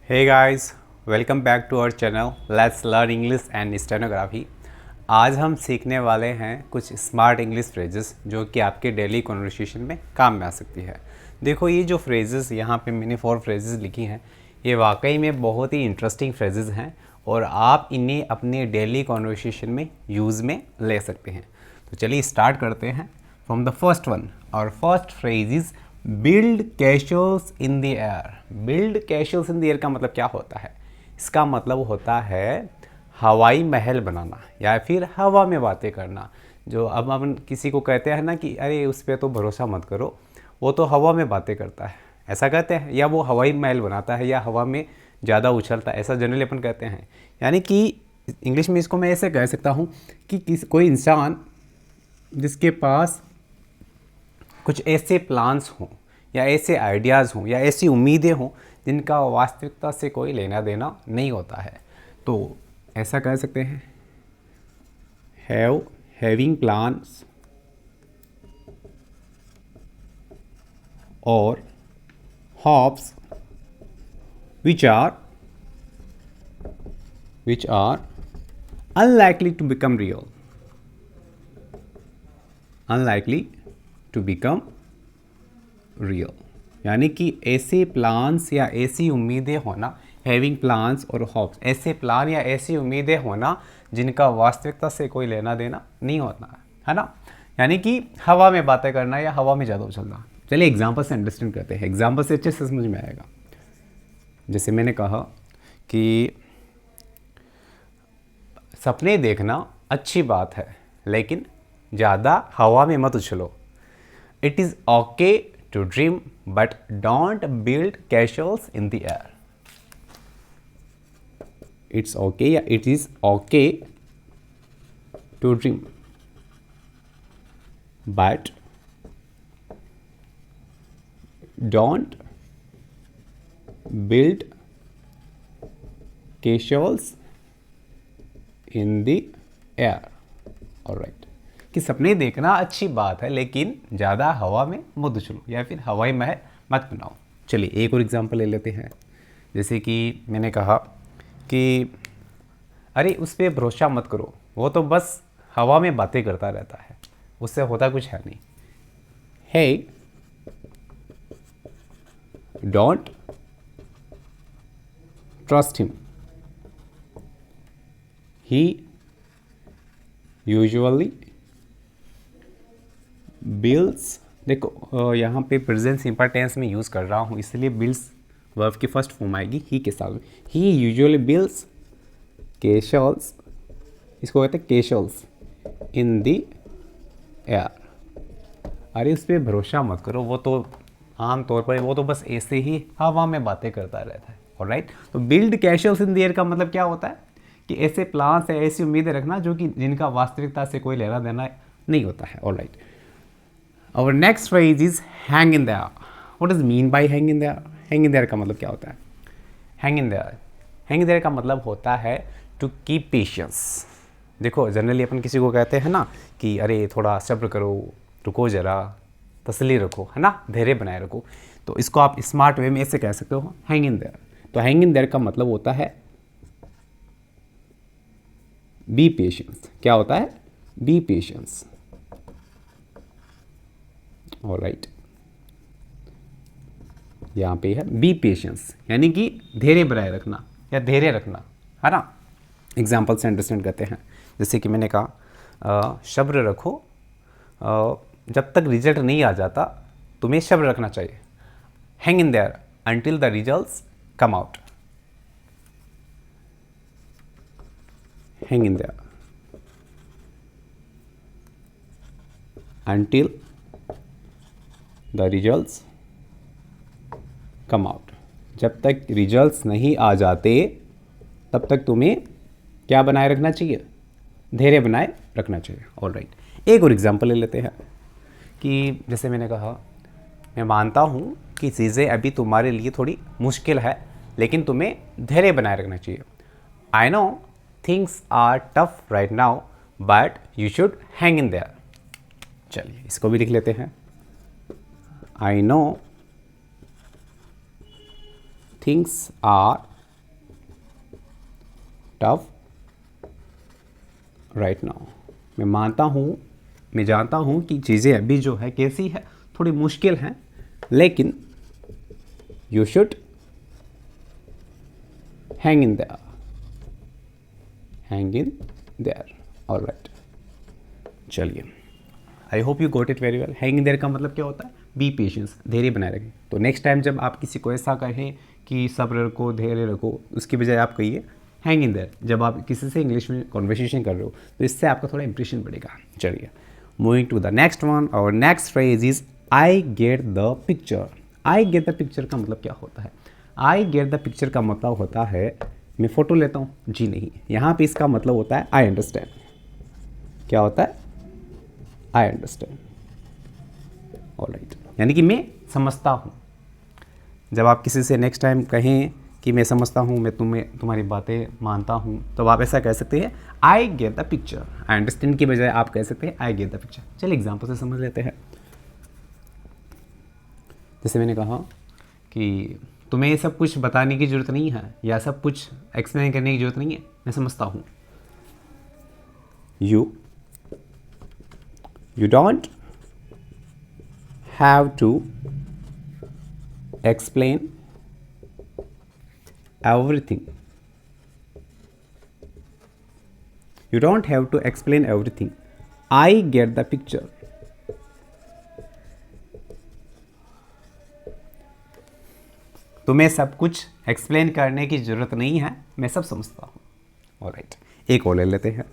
Hey guys, welcome back to our channel let's learn English and stenography. आज हम सीखने वाले हैं कुछ स्मार्ट इंग्लिश फ्रेजेस जो कि आपके डेली कन्वर्सेशन में काम में आ सकती है। देखो, ये जो फ्रेजेस यहाँ पे मैंने 4 फ्रेजेस लिखी हैं, ये वाकई में बहुत ही इंटरेस्टिंग फ्रेजेस हैं और आप इन्हें अपने डेली कन्वर्सेशन में यूज़ में ले सकते हैं। तो चलिए स्टार्ट करते हैं फ्रॉम द फर्स्ट वन। और first phrase is build castles in the air. Build castles in the air का मतलब क्या होता है? इसका मतलब होता है हवाई महल बनाना या फिर हवा में बातें करना। जो अब हम किसी को कहते हैं ना कि अरे उस पर तो भरोसा मत करो, वो तो हवा में बातें करता है, ऐसा कहते हैं, या वो हवाई महल बनाता है या हवा में ज़्यादा उछलता है, ऐसा जनरली अपन कहते हैं। यानी कि इंग्लिश में इसको मैं ऐसे कह सकता हूँ कि कोई इंसान जिसके पास कुछ ऐसे प्लान्स हों या ऐसे आइडियाज़ हों या ऐसी उम्मीदें हों जिनका वास्तविकता से कोई लेना देना नहीं होता है, तो ऐसा कह सकते हैं हैविंग प्लान्स और hopes which are unlikely to become real, unlikely to become real। यानी कि ऐसे प्लान्स या ऐसी उम्मीदें होना, हैविंग प्लान्स और होप्स, ऐसे प्लान या ऐसी उम्मीदें होना जिनका वास्तविकता से कोई लेना देना नहीं होता है ना। यानी कि हवा में बातें करना या हवा में ज़्यादा उछलना। चलिए एग्जाम्पल से अंडरस्टैंड करते हैं, एग्जाम्पल से अच्छे से समझ में आएगा। जैसे मैंने कहा कि सपने देखना अच्छी बात है लेकिन ज़्यादा हवा में मत उछलो। It is okay to dream but don't build castles in the air. It's okay या it is okay to dream but don't build castles in the air. Alright, कि सपने देखना अच्छी बात है लेकिन ज़्यादा हवा में मत उछलो या फिर हवाई महल मत बनाओ। चलिए एक और एग्जांपल ले लेते हैं। जैसे कि मैंने कहा कि अरे उस पर भरोसा मत करो, वो तो बस हवा में बातें करता रहता है, उससे होता कुछ है नहीं। He don't trust him, he usually bills. देखो यहाँ पे प्रेजेंट सिंपल टेंस में यूज़ कर रहा हूँ, इसलिए बिल्स वर्ब की फर्स्ट फॉर्म आएगी ही के साथ में। ही यूजुअली बिल्स कैशल्स, इसको कहते हैं कैशल्स इन द एयर। अरे उस पर भरोसा मत करो, वो तो आम तौर पर वो तो बस ऐसे ही हवा में बातें करता रहता है। ऑलराइट, तो build castles in the air का मतलब क्या होता है कि ऐसे प्लान्स है, ऐसी उम्मीदें रखना जो कि जिनका वास्तविकता से कोई लेना देना नहीं होता है। Alright, our next phrase is hang in the air। what does mean by hang in the air? hang in the air का मतलब क्या होता है? hang in the air, hang in the air का मतलब होता है to keep patience। देखो जनरली अपन किसी को कहते हैं ना कि अरे थोड़ा सब्र करो, रुको ज़रा, तसल्ली रखो, है ना, धैर्य बनाए रखो। तो इसको आप स्मार्ट वे में ऐसे कह सकते हो, hang in there। तो hang in there का मतलब होता है be patience। क्या होता है? be patience। ऑलराइट, यहाँ पे है बी पेशेंस, यानी कि धैर्य बनाए रखना या धैर्य रखना, है ना। एग्जाम्पल से अंडरस्टैंड करते हैं। जैसे कि मैंने कहा सब्र रखो, जब तक रिजल्ट नहीं आ जाता तुम्हें सब्र रखना चाहिए। Hang in there until the results come out. Hang in there until the results come out. जब तक रिजल्ट्स नहीं आ जाते तब तक तुम्हें क्या बनाए रखना चाहिए? धैर्य बनाए रखना चाहिए। ऑलराइट, एक और एग्जांपल ले लेते हैं कि जैसे मैंने कहा मैं मानता हूँ कि चीज़ें अभी तुम्हारे लिए थोड़ी मुश्किल है लेकिन तुम्हें धैर्य बनाए रखना चाहिए। I know things are tough right now but you should hang in there. चलिए इसको भी लिख लेते हैं। I know things are tough right now. मैं मानता हूँ, मैं जानता हूँ कि चीज़ें अभी जो है कैसी है, थोड़ी मुश्किल हैं, लेकिन you should hang in there, hang in there. Alright, चलिए, I hope you got it very well. Hang in there का मतलब क्या होता है? बी पेशेंस, धैर्य बनाए रखें। तो नेक्स्ट टाइम जब आप किसी को ऐसा कहें कि सब्र रखो, धैर्य रखो, उसकी बजाय आप कहिए हैंग इन देयर। जब आप किसी से इंग्लिश में कॉन्वर्सेशन कर रहे हो तो इससे आपका थोड़ा इंप्रेशन बढ़ेगा। चलिए, moving to the next one. और next phrase is I get the picture. I get the picture का मतलब क्या होता है? आई गेट द पिक्चर का मतलब होता है, मैं फ़ोटो लेता हूँ जी नहीं, यहाँ पे इसका मतलब होता है आई अंडरस्टैंड। क्या होता है? I understand. ऑलराइट, यानी कि मैं समझता हूँ। जब आप किसी से नेक्स्ट टाइम कहें कि मैं समझता हूँ, मैं तुम्हारी बातें मानता हूँ, तो आप ऐसा कह सकते हैं आई get the picture. I understand की बजाय आप कह सकते हैं आई गेट द पिक्चर। चलिए एग्जाम्पल से समझ लेते हैं। जैसे मैंने कहा कि तुम्हें ये सब कुछ बताने की ज़रूरत नहीं है या सब कुछ एक्सप्लेन करने की ज़रूरत नहीं है, मैं समझता हूँ। You don't have to explain everything. You don't have to explain everything. I get the picture. तुम्हें सब कुछ एक्सप्लेन करने की ज़रूरत नहीं है, मैं सब समझता हूँ। ऑलराइट, एक और ले लेते हैं।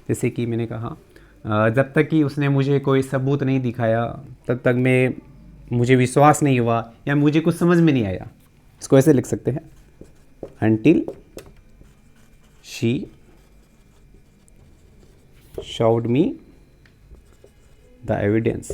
जैसे कि मैंने कहा जब तक कि उसने मुझे कोई सबूत नहीं दिखाया तब तक मुझे विश्वास नहीं हुआ या मुझे कुछ समझ में नहीं आया। इसको ऐसे लिख सकते हैं, until she showed me the evidence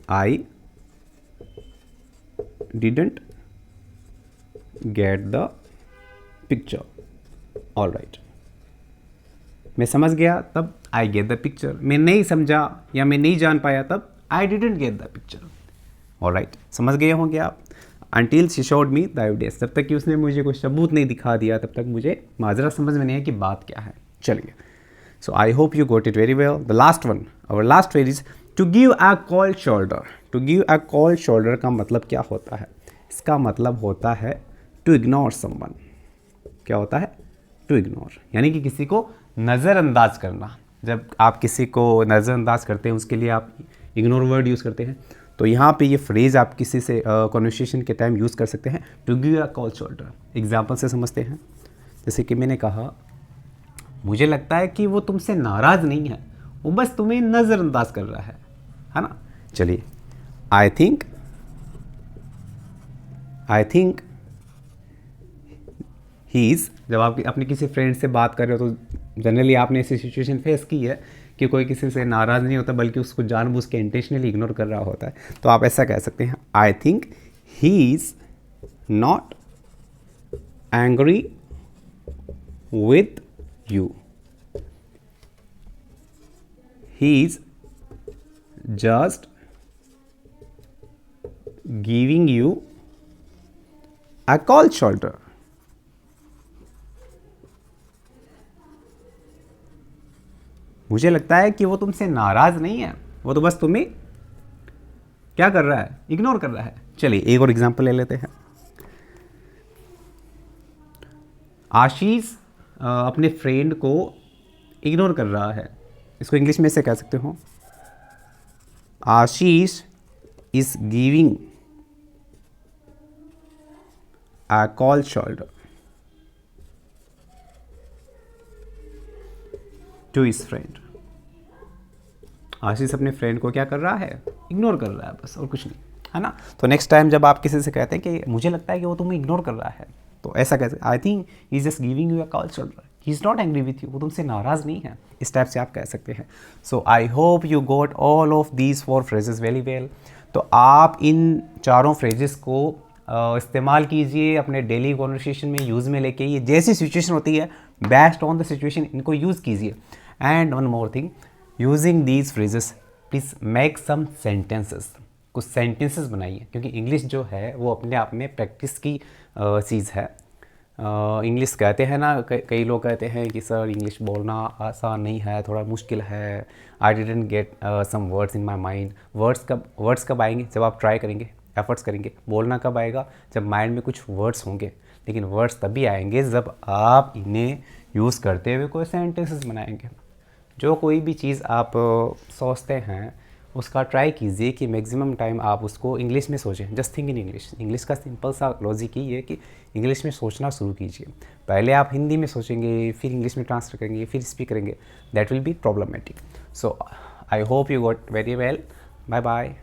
I didn't get the picture. Alright, मैं समझ गया तब आई गेट द पिक्चर। मैं नहीं समझा या मैं नहीं जान पाया तब आई didn't gate the picture. Alright, समझ गए होंगे आप। Until she showed me the evidence, जब तक कि उसने मुझे कोई सबूत नहीं दिखा दिया तब तक मुझे माजरा समझ में नहीं है कि बात क्या है। चलिए, so I hope you got it very well. The last one, our last phrase is to give a cold shoulder. To give a cold shoulder का मतलब क्या होता है? इसका मतलब होता है टू इग्नोर समवन। क्या होता है? टू इग्नोर, यानी कि किसी को नज़रअंदाज करना। जब आप किसी को नज़रअंदाज करते हैं उसके लिए आप इग्नोर वर्ड यूज़ करते हैं। तो यहाँ पे ये फ्रेज़ आप किसी से कन्वर्सेशन के टाइम यूज़ कर सकते हैं, to give a cold shoulder. Example से समझते हैं। जैसे कि मैंने कहा मुझे लगता है कि वो तुमसे नाराज़ नहीं है, वो बस तुम्हें नज़रअंदाज कर रहा है ना। चलिए, आई थिंक ही इज़। जब आप अपने किसी फ्रेंड से बात कर रहे हो तो जनरली आपने ऐसी सिचुएशन फेस की है कि कोई किसी से नाराज़ नहीं होता बल्कि उसको जानबूझ के इंटेंशनली इग्नोर कर रहा होता है। तो आप ऐसा कह सकते हैं, I think he is not angry with you, he is just giving you a cold shoulder. मुझे लगता है कि वो तुमसे नाराज़ नहीं है, वो तो बस तुम्हें क्या कर रहा है? इग्नोर कर रहा है। चलिए एक और एग्जांपल ले लेते हैं। आशीष अपने फ्रेंड को इग्नोर कर रहा है। इसको इंग्लिश में ऐसे कह सकते हो, Ashish is giving a cold shoulder to his friend. Ashish अपने फ्रेंड को क्या कर रहा है? इग्नोर कर रहा है, बस, और कुछ नहीं, है ना। तो नेक्स्ट टाइम जब आप किसी से कहते हैं कि मुझे लगता है कि वो तुम्हें इग्नोर कर रहा है, तो ऐसा कैसे? I think he is just giving you a cold shoulder, he is not angry with you, वो तुमसे नाराज़ नहीं है। इस टाइप से आप कह सकते हैं। So I hope you got all of these 4 phrases very well. तो आप इन चारों फ्रेजेस को इस्तेमाल कीजिए अपने डेली कॉन्वर्सेशन में, यूज़ में लेके। ये जैसी सिचुएशन होती है, बेस्ड ऑन द सिचुएशन इनको यूज़ कीजिए। And one more thing, using these phrases please make some sentences. कुछ सेंटेंसेस बनाइए, क्योंकि इंग्लिश जो है वो अपने आप में प्रैक्टिस की चीज़ है। इंग्लिश कहते हैं ना, कई लोग कहते हैं कि सर इंग्लिश बोलना आसान नहीं है, थोड़ा मुश्किल है, I didn't get some words in my mind. Words कब आएंगे? जब आप ट्राई करेंगे, एफर्ट्स करेंगे। बोलना कब आएगा? जब माइंड में कुछ वर्ड्स होंगे। लेकिन वर्ड्स तभी आएंगे जब आप इन्हें यूज़ करते हुए कोई सेंटेंसेस बनाएंगे। जो कोई भी चीज़ आप सोचते हैं उसका ट्राई कीजिए कि मैक्सिमम टाइम आप उसको इंग्लिश में सोचें। Just think in English. English का सिंपल सा लॉजिक ही है कि इंग्लिश में सोचना शुरू कीजिए। पहले आप हिंदी में सोचेंगे, फिर इंग्लिश में ट्रांसलेट करेंगे, फिर स्पीक करेंगे, that will be problematic. So I hope you got very well. Bye bye.